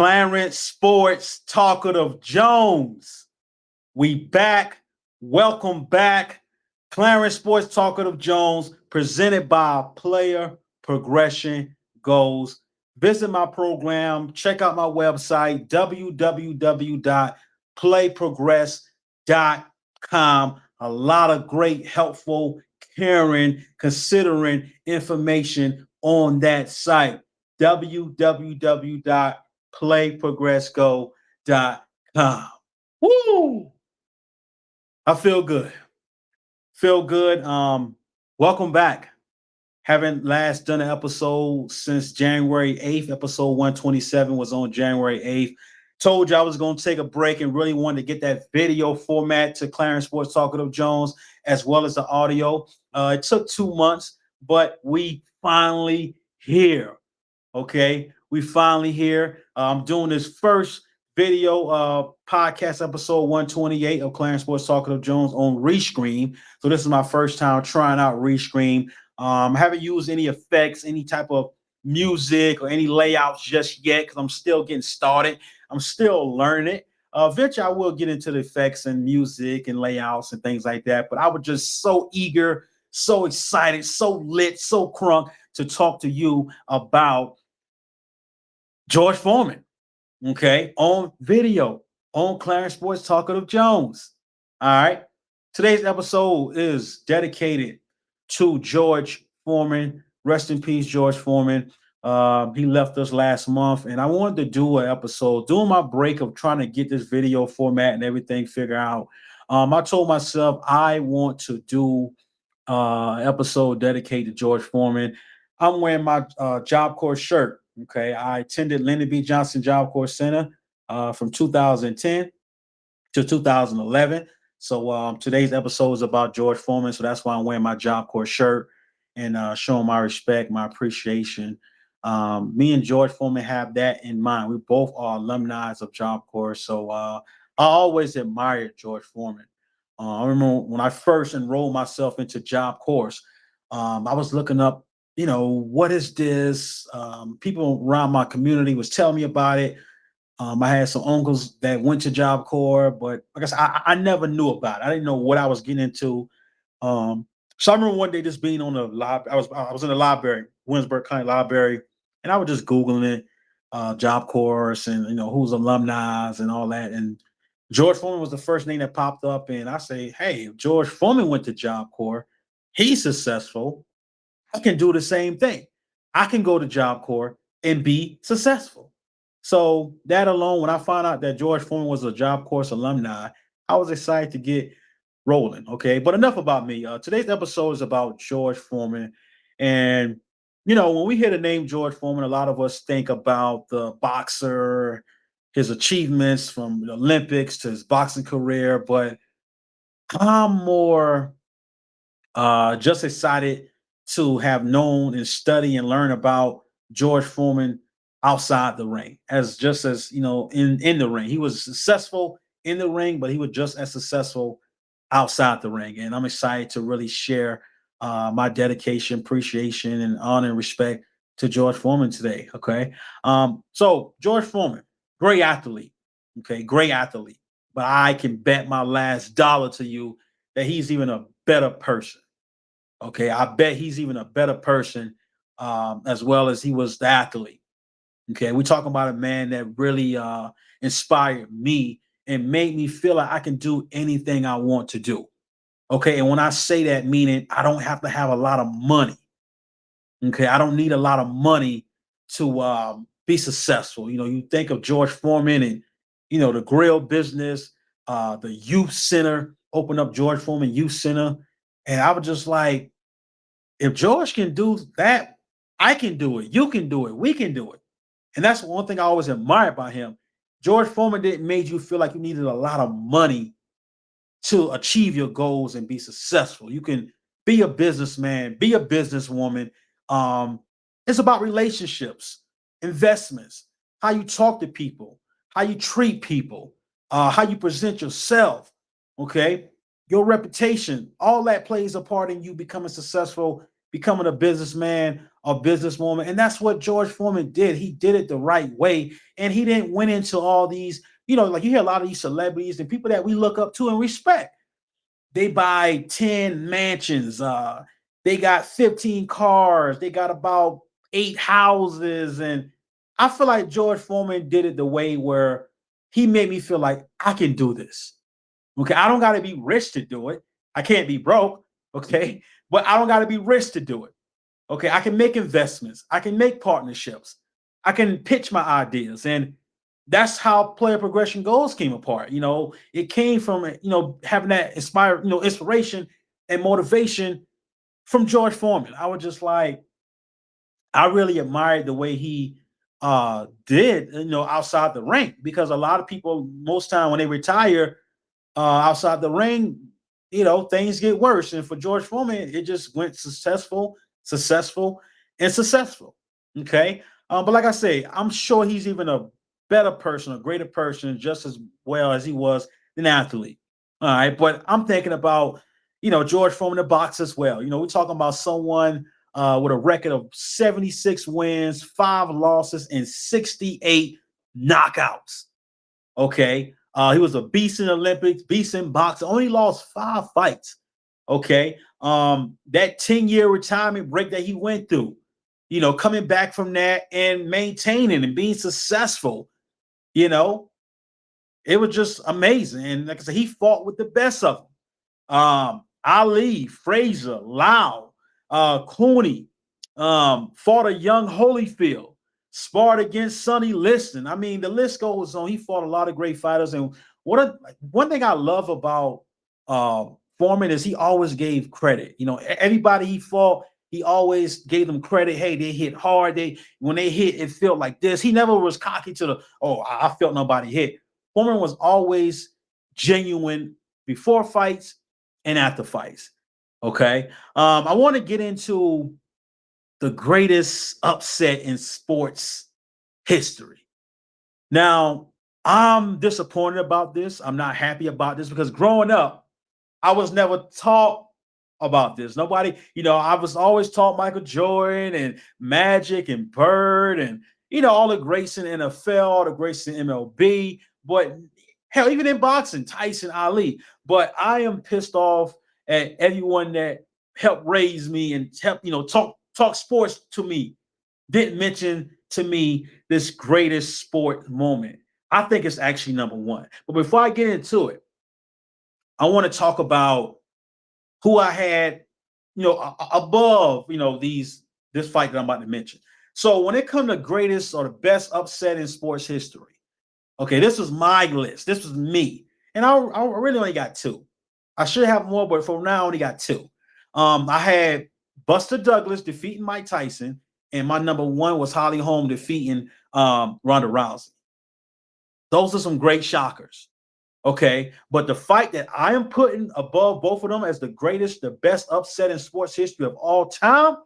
Clarence Sports Talkative Jones. We back. Welcome back. Clarence Sports Talkative Jones, presented by Player Progression Goals. Visit my program. Check out my website, www.playprogress.com. A lot of great, helpful, caring, considering information on that site, www.playprogressgo.com. Woo! I feel good. Feel good. Welcome back. Haven't last done an episode since January 8th. Episode 127 was on January 8th. Told you I was going to take a break and really wanted to get that video format to Clarence Sports Talkative Jones as well as the audio. It took 2 months, but we finally here. Okay, we finally here. I'm doing this first video podcast episode 128 of Clarence Sports Talkative Jones on Restream. So this is my first time trying out Restream. I haven't used any effects, any type of music or any layouts just yet because I'm still getting started. I'm still learning it. Eventually, I will get into the effects and music and layouts and things like that. But I was just so eager, so excited, so lit, so crunk to talk to you about George Foreman, okay, on video, on Clarence Sports Talkative Jones. All right. Today's episode is dedicated to George Foreman. Rest in peace, George Foreman. He left us last month, and I wanted to do an episode during my break of trying to get this video format and everything figured out. I told myself I want to do episode dedicated to George Foreman. I'm wearing my Job Corps shirt. Okay, I attended Lyndon B. Johnson Job Corps Center from 2010 to 2011. So today's episode is about George Foreman. So that's why I'm wearing my Job Corps shirt and showing my respect, my appreciation. Me and George Foreman have that in mind. We both are alumni of Job Corps. So I always admired George Foreman. I remember when I first enrolled myself into Job Corps, I was looking up, what is this? People around my community was telling me about it. I had some uncles that went to Job Corps, but like I said, I never knew about it. I didn't know what I was getting into. So I remember one day just being on the library. I was in the library, Williamsburg County Library, and I was just Googling it, Job Corps and who's alumni and all that. And George Foreman was the first name that popped up. And I say, hey, if George Foreman went to Job Corps, he's successful. I can do the same thing. I can go to Job Corps and be successful. So that alone, when I found out that George Foreman was a Job Corps alumni, I was excited to get rolling. Okay, but enough about me. Today's episode is about George Foreman, and when we hear the name George Foreman, a lot of us think about the boxer, his achievements from the Olympics to his boxing career, but I'm more just excited to have known and study and learn about George Foreman outside the ring, as in the ring. He was successful in the ring, but he was just as successful outside the ring. And I'm excited to really share my dedication, appreciation, and honor and respect to George Foreman today. Okay. So George Foreman, great athlete. Okay, great athlete. But I can bet my last dollar to you that he's even a better person. Okay, I bet he's even a better person as well as he was the athlete. Okay, we're talking about a man that really inspired me and made me feel like I can do anything I want to do. Okay, and when I say that, meaning I don't have to have a lot of money. Okay, I don't need a lot of money to be successful. You think of George Foreman and the grill business, the youth center, open up George Foreman Youth Center, and I was just like, if George can do that, I can do it. You can do it. We can do it. And that's one thing I always admired by him. George Foreman didn't make you feel like you needed a lot of money to achieve your goals and be successful. You can be a businessman, be a businesswoman. It's about relationships, investments, how you talk to people, how you treat people, how you present yourself. Okay, your reputation, all that plays a part in you becoming successful becoming a businessman or businesswoman. And that's what George Foreman did. He did it the right way. And he didn't went into all these, like you hear a lot of these celebrities and people that we look up to and respect. They buy 10 mansions. They got 15 cars. They got about 8 houses. And I feel like George Foreman did it the way where he made me feel like I can do this. Okay. I don't got to be rich to do it. I can't be broke. Okay. But I don't got to be rich to do it. Okay. I can make investments. I can make partnerships. I can pitch my ideas. And that's how player progression goals came apart. It came from, having that inspiration and motivation from George Foreman. I was just like, I really admired the way he did, outside the ring, because a lot of people, most time when they retire outside the ring, things get worse. And for George Foreman, it just went successful, successful, and successful. Okay. But like I say, I'm sure he's even a better person, a greater person, just as well as he was an athlete. All right. But I'm thinking about, George Foreman, the box as well. We're talking about someone with a record of 76 wins, 5 losses, and 68 knockouts. Okay. He was a beast in the Olympics, beast in boxing, only lost 5 fights. Okay. That 10-year retirement break that he went through, coming back from that and maintaining and being successful, it was just amazing. And like I said, he fought with the best of them. Ali, Frazier, Lau, Clooney, fought a young Holyfield, sparred against Sonny Liston. I mean, the list goes on. He fought a lot of great fighters. And one thing I love about Foreman is he always gave credit. Everybody he fought, he always gave them credit. Hey, they hit hard. When they hit, it felt like this. He never was cocky to I felt nobody hit. Foreman was always genuine before fights and after fights. Okay. I want to get into the greatest upset in sports history. Now, I'm disappointed about this. I'm not happy about this because growing up, I was never taught about this. Nobody, I was always taught Michael Jordan and Magic and Bird and, all the greats in the NFL, all the greats in MLB. But hell, even in boxing, Tyson, Ali. But I am pissed off at everyone that helped raise me and help, talk sports to me, didn't mention to me this greatest sport moment. I think it's actually number one. But before I get into it, I want to talk about who I had, above, this fight that I'm about to mention. So when it comes to greatest or the best upset in sports history, okay, this was my list. This was me. And I really only got 2. I should have more, but for now, I only got 2. I had Buster Douglas defeating Mike Tyson, and my number 1 was Holly Holm defeating Ronda Rousey. Those are some great shockers. Okay, but the fight that I am putting above both of them as the greatest, the best upset in sports history of all time,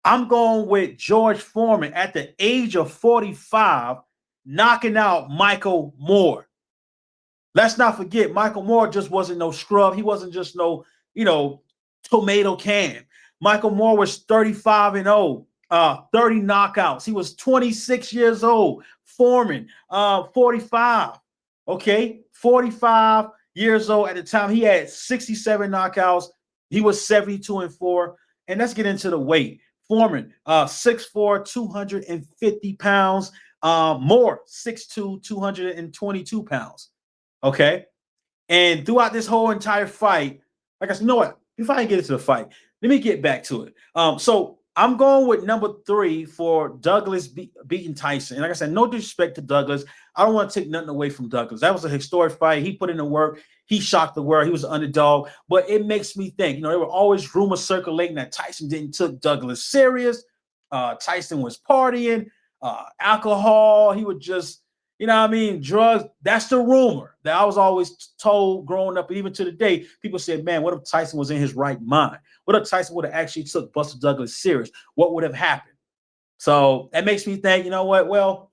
I'm going with George Foreman at the age of 45, knocking out Michael Moore. Let's not forget, Michael Moore just wasn't no scrub. He wasn't just no, tomato can. Michael Moore was 35-0, 30 knockouts. He was 26 years old. Foreman, 45. Okay, 45 years old at the time. He had 67 knockouts. He was 72-4. And let's get into the weight. Foreman, 6'4", 250 pounds. Moore, 6'2", 222 pounds. Okay. And throughout this whole entire fight, like I said, you know what? Before I get into the fight, let me get back to it. So I'm going with number 3 for Douglas beating Tyson. And like I said, no disrespect to Douglas. I don't want to take nothing away from Douglas. That was a historic fight. He put in the work. He shocked the world. He was an underdog. But it makes me think, there were always rumors circulating that Tyson didn't take Douglas serious. Tyson was partying, alcohol. He would just, drugs. That's the rumor that I was always told growing up. Even to the day, people said, man, what if Tyson was in his right mind? What if Tyson would have actually took Buster Douglas serious? What would have happened? So that makes me think, you know what? Well,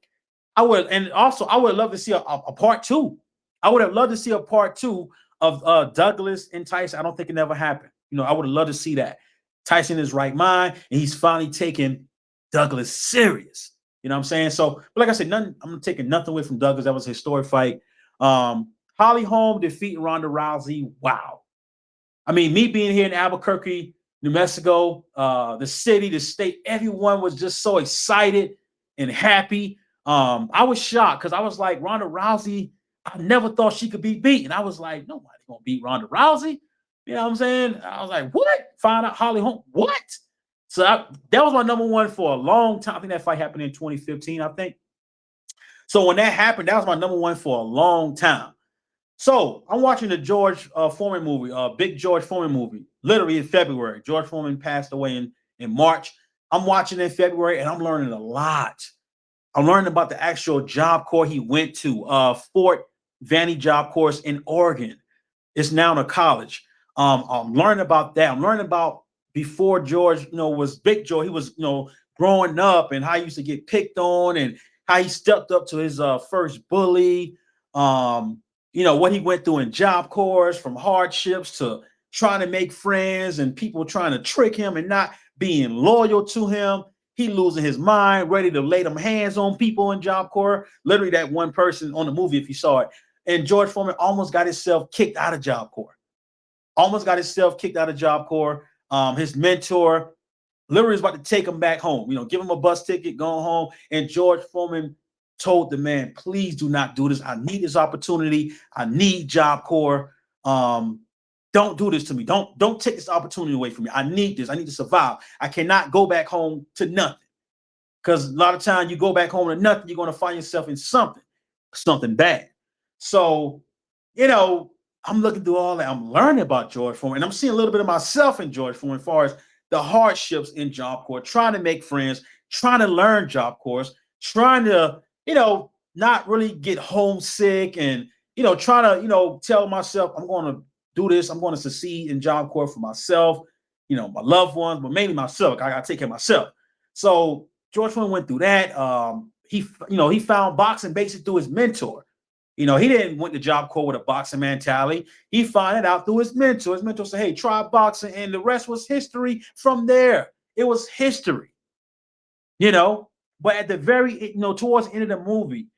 I would, and also I would love to see a part 2. I would have loved to see a part 2 of Douglas and Tyson. I don't think it never happened. I would have loved to see that. Tyson in his right mind, and he's finally taking Douglas serious. You know what I'm saying? So, but like I said, I'm taking nothing away from Douglas. That was a historic fight. Holly Holm defeating Ronda Rousey. Wow. I mean, me being here in Albuquerque, New Mexico, the city, the state, everyone was just so excited and happy. I was shocked because I was like, Ronda Rousey, I never thought she could be beaten. I was like, nobody gonna beat Ronda Rousey. You know what I'm saying? I was like, what? Find out Holly Holm, what? So that was my number one for a long time. I think that fight happened in 2015, I think. So when that happened, that was my number one for a long time. So I'm watching the George Foreman movie, Big George Foreman movie, literally in February. George Foreman passed away in March. I'm watching in February and I'm learning a lot. I'm learning about the actual job corps he went to, Fort Vanny Job Corps in Oregon. It's now in a college. I'm learning about that. I'm learning about before George, was Big George. He was, growing up and how he used to get picked on and how he stepped up to his first bully. What he went through in job corps, from hardships to trying to make friends and people trying to trick him and not being loyal to him. He losing his mind, ready to lay them hands on people in job corps. Literally that one person on the movie, if you saw it. And George Foreman almost got himself kicked out of job corps. His mentor literally was about to take him back home, give him a bus ticket, going home. And George Foreman told the man, please do not do this. I need this opportunity. I need job corps. Don't do this to me. Don't take this opportunity away from me. I need this. I need to survive. I cannot go back home to nothing. Because a lot of times you go back home to nothing, you're going to find yourself in something bad. So, I'm looking through all that. I'm learning about George Foreman, and I'm seeing a little bit of myself in George Foreman as far as the hardships in job corps, trying to make friends, trying to learn job corps, trying to, not really get homesick and, trying to, tell myself I'm going to do this. I'm going to succeed in job corps for myself, my loved ones, but mainly myself. I got to take care of myself. So George Foreman went through that. He found boxing basically through his mentor. He didn't went to job corps with a boxing mentality. He found it out through his mentor. His mentor said, hey, try boxing. And the rest was history from there. It was history, But at the very, towards the end of the movie,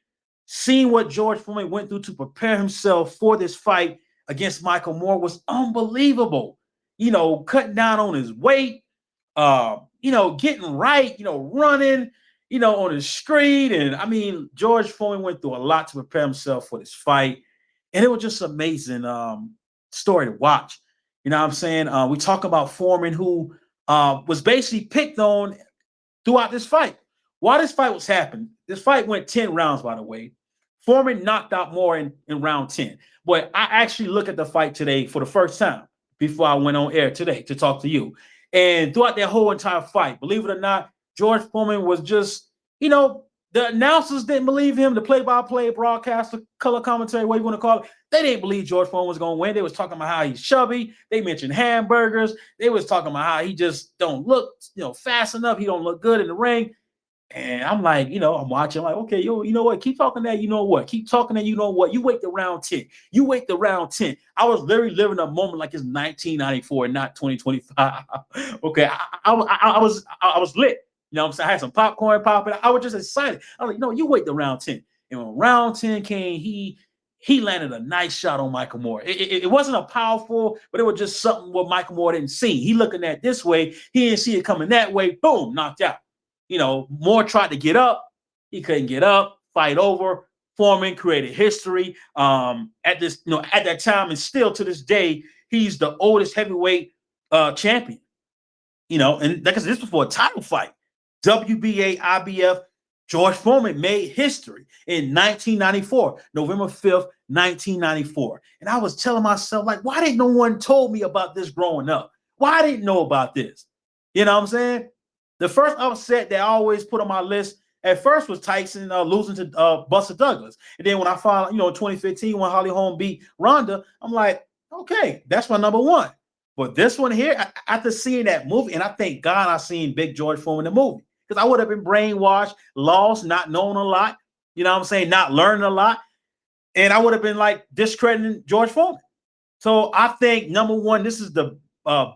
seeing what George Foreman went through to prepare himself for this fight against Michael Moore was unbelievable. Cutting down on his weight, getting right, running, on the street. And I mean, George Foreman went through a lot to prepare himself for this fight. And it was just amazing story to watch. You know what I'm saying? We talk about Foreman, who was basically picked on throughout this fight. While this fight was happening, this fight went 10 rounds, by the way. Foreman knocked out Moore in round 10. But I actually looked at the fight today for the first time before I went on air today to talk to you. And throughout that whole entire fight, believe it or not, George Foreman was just, the announcers didn't believe him, the play-by-play broadcaster, color commentary, what you want to call it. They didn't believe George Foreman was going to win. They was talking about how he's chubby. They mentioned hamburgers. They was talking about how he just don't look, fast enough. He don't look good in the ring. And I'm like, I'm watching, like, okay, you know what? Keep talking that, you know what? Keep talking that, you know what? You wait the round 10. You wait the round 10. I was literally living a moment like it's 1994 and not 2025. Okay, I was lit. You know what I'm saying? I had some popcorn popping. I was just excited. I was like, you wait the round 10. And when round 10 came, he landed a nice shot on Michael Moore. It wasn't a powerful, but it was just something what Michael Moore didn't see. He looking at this way. He didn't see it coming that way. Boom, knocked out. Moore tried to get up. He couldn't get up. Fight over. Foreman created history at that time, and still to this day, he's the oldest heavyweight champion. And like I said, this was before a title fight. WBA, IBF. George Foreman made history in 1994, November 5th, 1994. And I was telling myself, like, why didn't no one told me about this growing up? Why I didn't know about this? You know what I'm saying? The first upset that I always put on my list at first was Tyson losing to Buster Douglas. And then when I found, 2015, when Holly Holm beat Ronda, I'm like, okay, that's my number one. But this one here, after seeing that movie, and I thank God I seen Big George Foreman in the movie, because I would have been brainwashed, lost, not knowing a lot, not learning a lot. And I would have been like discrediting George Foreman. So I think, number one, this is the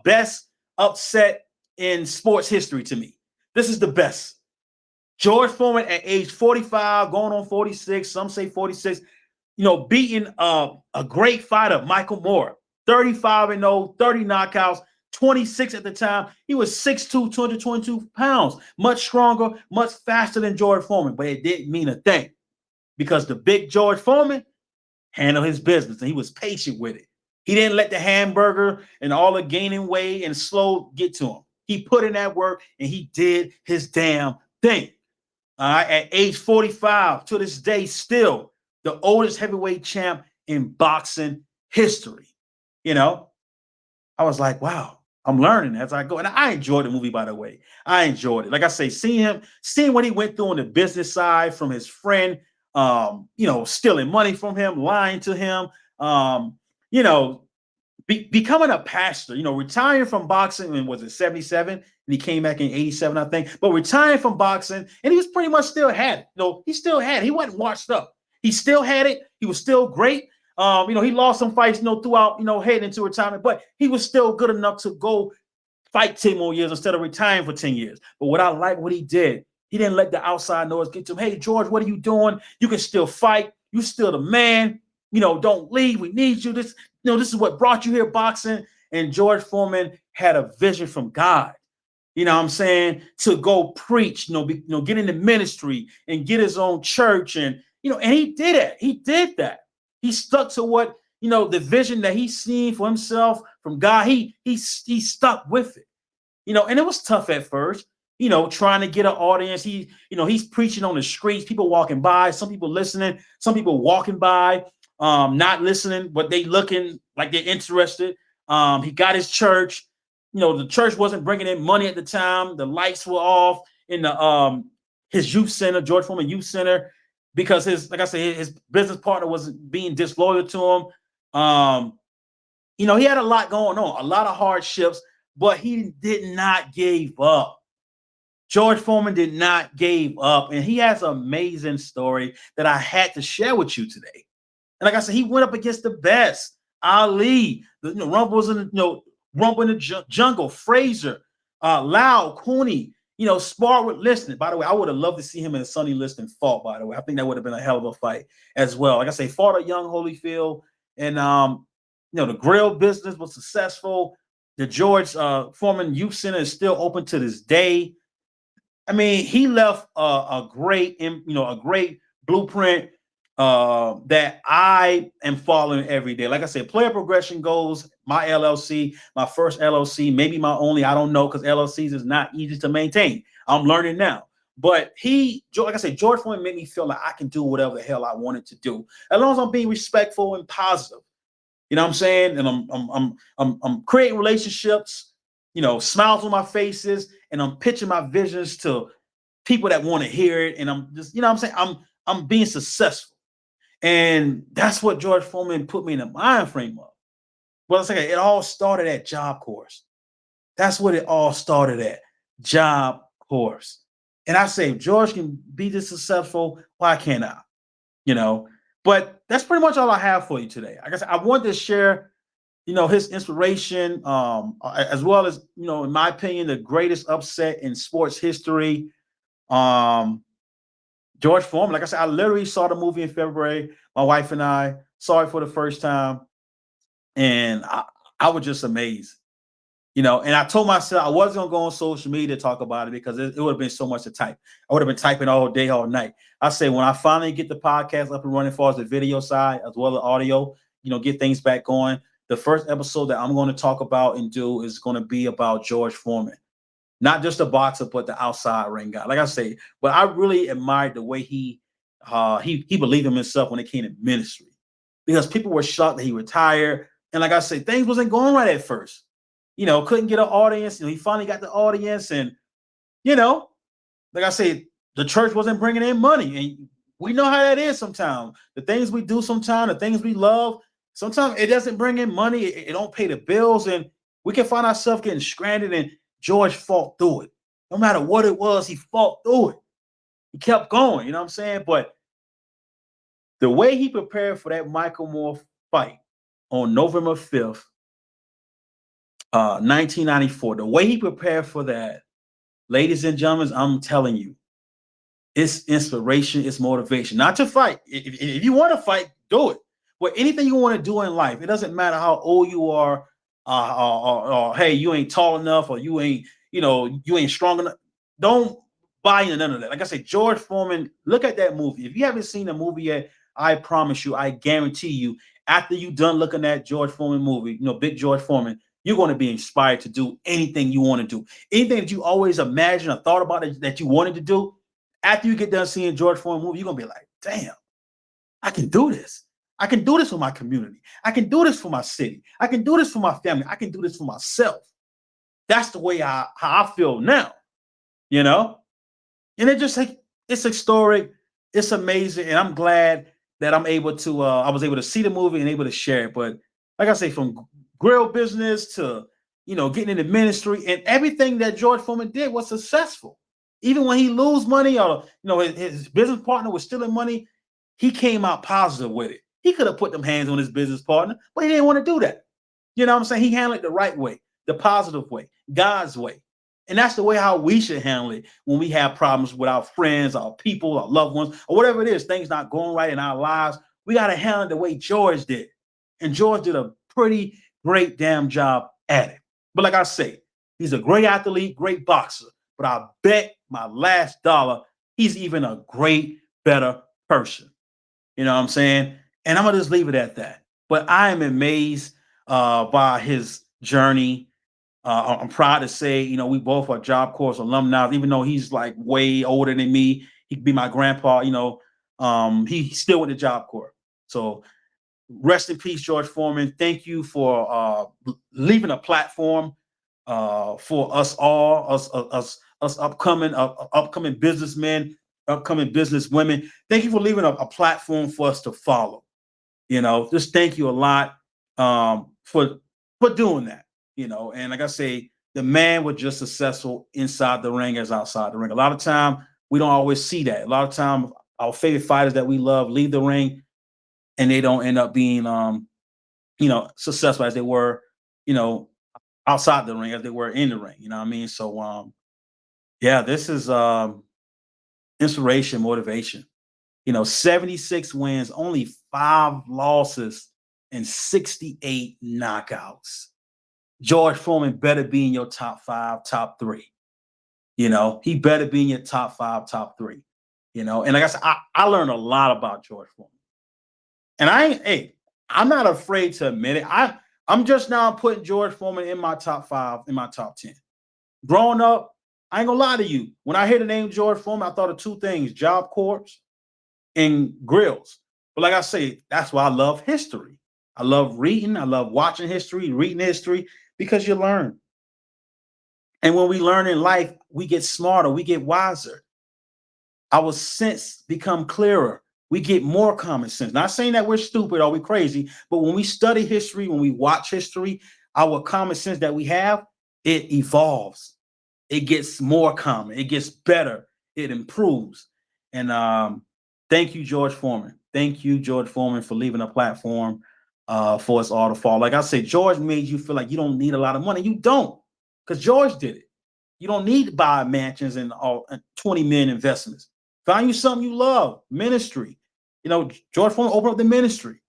best upset in sports history to me. This is the best. George Foreman at age 45, going on 46, some say 46, beating a great fighter, Michael Moore, 35-0, 30 knockouts, 26 at the time. He was 6'2", 222 pounds, much stronger, much faster than George Foreman, but it didn't mean a thing because the big George Foreman handled his business and he was patient with it. He didn't let the hamburger and all the gaining weight and slow get to him. He put in that work and he did his damn thing. At age 45, to this day, still the oldest heavyweight champ in boxing history. I was like, wow, I'm learning as I go. And I enjoyed the movie, by the way. I enjoyed it. Like I say, seeing what he went through on the business side from his friend, stealing money from him, lying to him, you know, becoming a pastor, retiring from boxing in, was it 77? And he came back in 87, I think. But retiring from boxing, and he was pretty much still had it. He still had it. He wasn't washed up. He still had it. He was still great. He lost some fights, throughout, heading into retirement, but he was still good enough to go fight 10 more years instead of retiring for 10 years. But what I like what he did, he didn't let the outside noise get to him. Hey, George, what are you doing? You can still fight. You still the man. Don't leave. We need you. This is what brought you here, boxing. And George Foreman had a vision from God, to go preach, get into ministry and get his own church. And he did it. He did that. He stuck to what, the vision that he seen for himself from God. He stuck with it, and it was tough at first, trying to get an audience. He's preaching on the streets, people walking by, some people listening, some people walking by, not listening, but they looking like they're interested. He got his church. The church wasn't bringing in money at the time. The lights were off in the his youth center, George Foreman Youth Center, because his business partner was being disloyal to him. He had a lot going on, a lot of hardships, but he did not give up. George Foreman did not give up, and he has an amazing story that I had to share with you today. And like I said, he went up against the best. Ali, Rumble was in Rumble in the Jungle, Frazier, Lau, Cooney, spar with Liston. By the way, I would have loved to see him and Sonny Liston fought, by the way. I think that would have been a hell of a fight as well. Like I say, fought a young Holyfield, and the grill business was successful. The George Foreman Youth Center is still open to this day. I mean, he left a great blueprint that I am following every day. Like I said, Player Progression Goals, my LLC, my first LLC, maybe my only, I don't know, because LLCs is not easy to maintain. I'm learning now. But like I said, George Foreman made me feel like I can do whatever the hell I wanted to do, as long as I'm being respectful and positive. You know what I'm saying? And I'm creating relationships, smiles on my faces, and I'm pitching my visions to people that want to hear it. And I'm just, what I'm saying, I'm being successful. And that's what George Foreman put me in the mind frame of. Well, it's like it all started at Job Corps. That's what it all started at, Job Corps. And I say, George can be this successful. Why can't I? But that's pretty much all I have for you today. Like I said, I wanted to share, his inspiration, as well as, in my opinion, the greatest upset in sports history. George Foreman, like I said, I literally saw the movie in February. My wife and I saw it for the first time, and I was just amazed. And I told myself I wasn't going to go on social media to talk about it because it would have been so much to type. I would have been typing all day, all night. I say when I finally get the podcast up and running as far as the video side as well as audio, get things back going, the first episode that I'm going to talk about and do is going to be about George Foreman. Not just the boxer, but the outside ring guy. Like I say, but I really admired the way he believed in himself when it came to ministry, because people were shocked that he retired. And like I say, things wasn't going right at first. Couldn't get an audience. He finally got the audience, and like I say, the church wasn't bringing in money, and we know how that is sometimes. The things we do sometimes, the things we love, sometimes it doesn't bring in money. It don't pay the bills, and we can find ourselves getting stranded. And George fought through it. No matter what it was, he fought through it. He kept going, you know what I'm saying? But the way he prepared for that Michael Moore fight on November 5th, 1994. The way he prepared for that, ladies and gentlemen, I'm telling you, it's inspiration, it's motivation. Not to fight. If you want to fight, do it. But anything you want to do in life, it doesn't matter how old you are, or hey, you ain't tall enough, or you ain't, you ain't strong enough. Don't buy into none of that. Like I said, George Foreman, look at that movie. If you haven't seen the movie yet, I promise you, I guarantee you, after you done looking at George Foreman movie, Big George Foreman, you're going to be inspired to do anything you want to do. Anything that you always imagined or thought about that you wanted to do, after you get done seeing George Foreman movie, you're going to be like, damn, I can do this. I can do this for my community. I can do this for my city. I can do this for my family. I can do this for myself. That's the way how I feel now, you know? And it just like, it's historic. It's amazing. And I'm glad that I was able to see the movie and able to share it. But like I say, from grill business to, getting into ministry, and everything that George Foreman did was successful. Even when he lose money, or, his business partner was stealing money, he came out positive with it. He could have put them hands on his business partner, but he didn't want to do that. You know what I'm saying? He handled it the right way, the positive way, God's way. And that's the way how we should handle it when we have problems with our friends, our people, our loved ones, or whatever it is, things not going right in our lives. We got to handle it the way George did. And George did a pretty great damn job at it. But like I say, he's a great athlete, great boxer. But I bet my last dollar, he's even a great, better person. You know what I'm saying? And I'm going to just leave it at that. But I am amazed by his journey. I'm proud to say, we both are Job Corps alumni, even though he's like way older than me. He could be my grandpa, he still went to Job Corps. So rest in peace, George Foreman. Thank you for leaving a platform for us all, us upcoming businessmen, upcoming businesswomen. Thank you for leaving a platform for us to follow. Just thank you a lot for doing that. And like I say, the man was just successful inside the ring as outside the ring. A lot of time we don't always see that. A lot of time our favorite fighters that we love leave the ring and they don't end up being successful as they were, outside the ring as they were in the ring. You know what I mean? So yeah, this is inspiration, motivation. 76 wins, only 5 losses, and 68 knockouts. George Foreman better be in your top 5, top 3. He better be in your top 5, top 3. And like I said, I learned a lot about George Foreman. And I'm not afraid to admit it. I'm just now putting George Foreman in my top 5, in my top 10. Growing up, I ain't gonna lie to you. When I hear the name George Foreman, I thought of 2 things: Job Corps and grills. But like I say, that's why I love history. I love reading. I love watching history, reading history, because you learn. And when we learn in life, we get smarter, we get wiser. Our sense become clearer. We get more common sense. Not saying that we're stupid or we're crazy, but when we study history, when we watch history, our common sense that we have, it evolves. It gets more common. It gets better. It improves. And thank you, George Foreman. Thank you, George Foreman, for leaving a platform for us all to follow. Like I said, George made you feel like you don't need a lot of money. You don't, because George did it. You don't need to buy mansions and 20 million investments. Find you something you love, ministry. George Foreman opened up the ministry,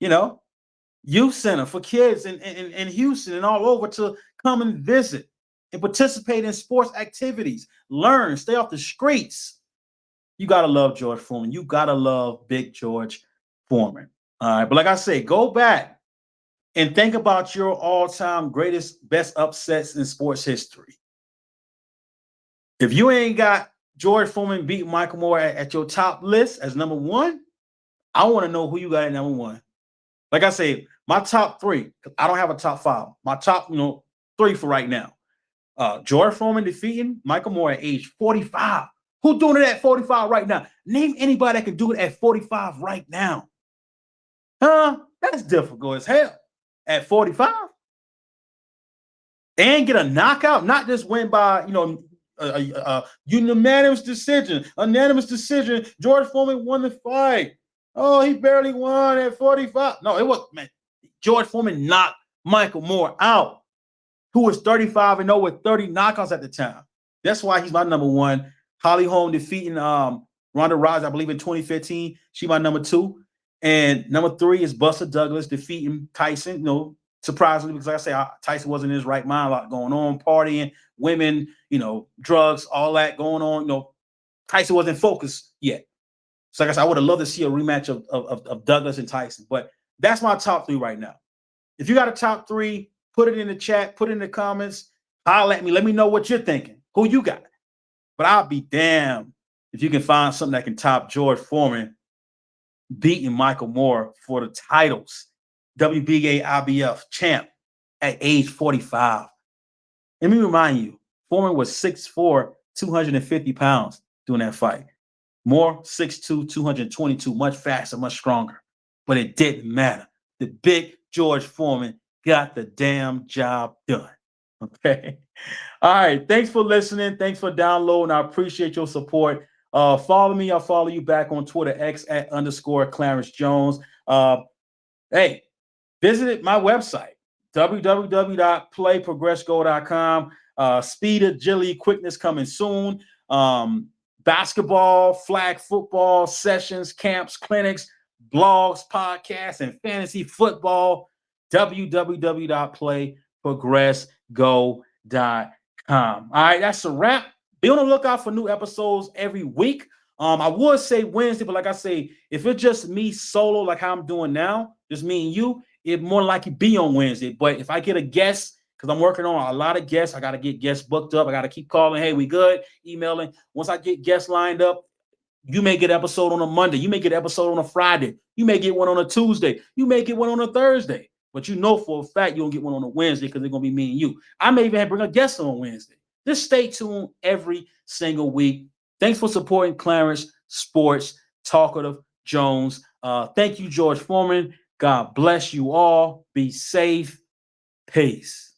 youth center for kids in Houston and all over to come and visit and participate in sports activities, learn, stay off the streets. You got to love George Foreman. You got to love Big George Foreman. All right. But like I say, go back and think about your all-time greatest, best upsets in sports history. If you ain't got George Foreman beat Michael Moore at your top list as number 1, I want to know who you got at number 1. Like I say, my top 3, I don't have a top 5. My top, 3 for right now. George Foreman defeating Michael Moore at age 45. Who doing it at 45 right now? Name anybody that can do it at 45 right now. That's difficult as hell. At 45? And get a knockout, not just win by, unanimous decision. Unanimous decision. George Foreman won the fight. Oh, he barely won at 45. No, it was, man. George Foreman knocked Michael Moore out. who was 35-0 with 30 knockouts at the time. That's why he's my number one. Holly Holm defeating Ronda Rousey, I believe, in 2015. She my number two. And number three is Buster Douglas defeating Tyson. You know, surprisingly, because like I say, Tyson wasn't in his right mind, a lot going on, partying, women, you know, drugs, all that going on. You know, Tyson wasn't focused yet. So like I said, I would have loved to see a rematch of Douglas and Tyson. But that's my top three right now. If you got a top three, put it in the chat, put it in the comments, holler at me. Let me know what you're thinking. Who you got? But I'll be damned if you can find something that can top George Foreman beating Michael Moore for the titles. WBA IBF champ at age 45. Let me remind you, Foreman was 6'4", 250 pounds during that fight. Moore, 6'2", 222, much faster, much stronger. But it didn't matter. The big George Foreman got the damn job done. Okay. All right. Thanks for listening. Thanks for downloading. I appreciate your support. Follow me. I'll follow you back on Twitter, X @ Clarence Jones. Hey, visit my website, www.playprogressgo.com. Speed, agility, quickness coming soon. Basketball, flag football, sessions, camps, clinics, blogs, podcasts, and fantasy football. www.playprogressgo.com. All right, that's a wrap. Be on the lookout for new episodes every week. I would say Wednesday, but like I say, if it's just me solo, like how I'm doing now, just me and you, it more likely be on Wednesday. But if I get a guest, because I'm working on a lot of guests, I got to get guests booked up. I got to keep calling. Hey, we good? Emailing. Once I get guests lined up, you may get an episode on a Monday. You may get an episode on a Friday. You may get one on a Tuesday. You may get one on a Thursday. But you know for a fact you'll get one on a Wednesday because it's going to be me and you. I may even bring a guest on Wednesday. Just stay tuned every single week. Thanks for supporting Clarence Sports Talkative Jones. Thank you, George Foreman. God bless you all. Be safe. Peace.